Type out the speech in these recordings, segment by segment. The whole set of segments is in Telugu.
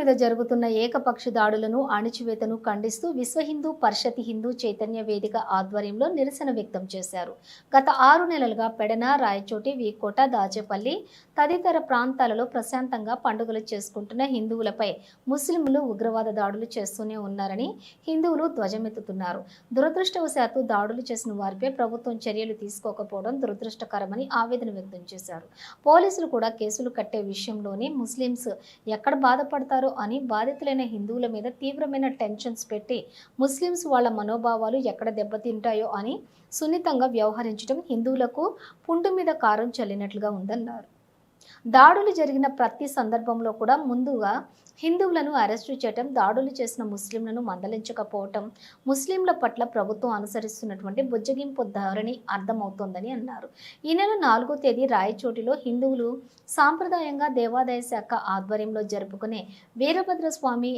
మీద జరుగుతున్న ఏకపక్ష దాడులను అణిచివేతను ఖండిస్తూ విశ్వ హిందూ పరిషత్ హిందూ చైతన్య వేదిక ఆధ్వర్యంలో నిరసన వ్యక్తం చేశారు. గత 6 నెలలుగా పెడన, రాయచోటి, వీకోట, దాచేపల్లి తదితర ప్రాంతాలలో ప్రశాంతంగా పండుగలు చేసుకుంటున్న హిందువులపై ముస్లింలు ఉగ్రవాద దాడులు చేస్తూనే ఉన్నారని హిందువులు ధ్వజమెత్తుతున్నారు. దురదృష్టవశాత్తు దాడులు చేసిన వారిపై ప్రభుత్వం చర్యలు తీసుకోకపోవడం దురదృష్టకరమని ఆవేదన వ్యక్తం చేశారు. పోలీసులు కూడా కేసులు కట్టే విషయంలోనే ముస్లింస్ ఎక్కడ బాధపడతారో అని బాధితులైన హిందువుల మీద తీవ్రమైన టెన్షన్స్ పెట్టి ముస్లింస్ వాళ్ళ మనోభావాలు ఎక్కడ దెబ్బతింటాయో అని సున్నితంగా వ్యవహరించడం హిందువులకు పుండు మీద కారం చల్లినట్లుగా ఉందన్నారు. దాడులు జరిగిన ప్రతి సందర్భంలో కూడా ముందుగా హిందువులను అరెస్టు చేయటం, దాడులు చేసిన ముస్లింలను మందలించకపోవటం ముస్లింల పట్ల ప్రభుత్వం అనుసరిస్తున్నటువంటి బుజ్జగింపు ధోరణి అర్థమవుతోందని అన్నారు. ఈ నెల 4వ తేదీ రాయచోటిలో హిందువులు సాంప్రదాయంగా దేవాదాయ శాఖ ఆధ్వర్యంలో జరుపుకునే వీరభద్రస్వామి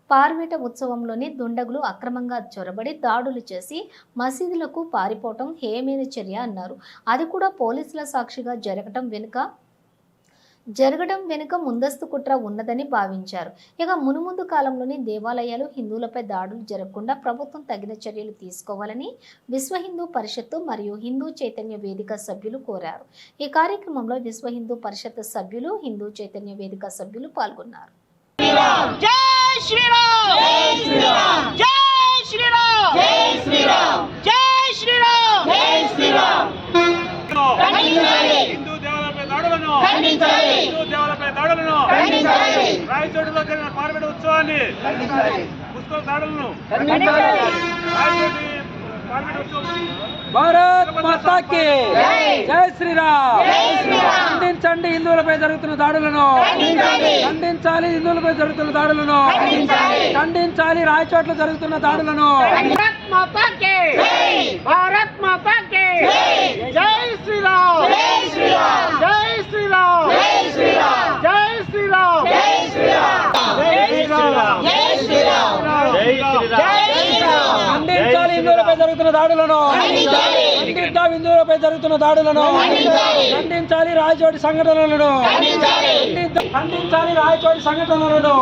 పార్వేట ఉత్సవంలోని దుండగులు అక్రమంగా చొరబడి దాడులు చేసి మసీదులకు పారిపోవటం హేయమైన చర్య అన్నారు. అది కూడా పోలీసుల సాక్షిగా జరగడం వెనుక ముందస్తు కుట్ర ఉన్నదని భావించారు. ఇక మునుముందు కాలంలోని దేవాలయాలు హిందువులపై దాడులు జరగకుండా ప్రభుత్వం తగిన చర్యలు తీసుకోవాలని విశ్వ హిందూ పరిషత్తు మరియు హిందూ చైతన్య వేదిక సభ్యులు కోరారు. ఈ కార్యక్రమంలో విశ్వ హిందూ పరిషత్ సభ్యులు, హిందూ చైతన్య వేదిక సభ్యులు పాల్గొన్నారు. రాయచోటిలో జరిగిన పార్వేట ఉత్సవాన్ని దాడులను భారత్ మాతాకి జై శ్రీరామ్. ఖండించండి హిందువులపై జరుగుతున్న దాడులను, ఖండించాలి హిందువులపై జరుగుతున్న దాడులను, ఖండించాలి రాయచోట్ల జరుగుతున్న దాడులను. భారత్ మాతాకి జై శ్రీరామ్, జై శ్రీరామ్, జై శ్రీరామ్, జై శ్రీరామ్, జై శ్రీరామ్, జై శ్రీరామ్, జై శ్రీరామ్, జై శ్రీరామ్, జై శ్రీరామ్. ఖండించాలి హిందువులపై జరుగుతున్న దాడులను, ఖండిద్దాం హిందువులపై జరుగుతున్న దాడులను, ఖండించాలి రాయచోటి సంఘటనలను, ఖండించాలి రాయచోటి సంఘటనలను.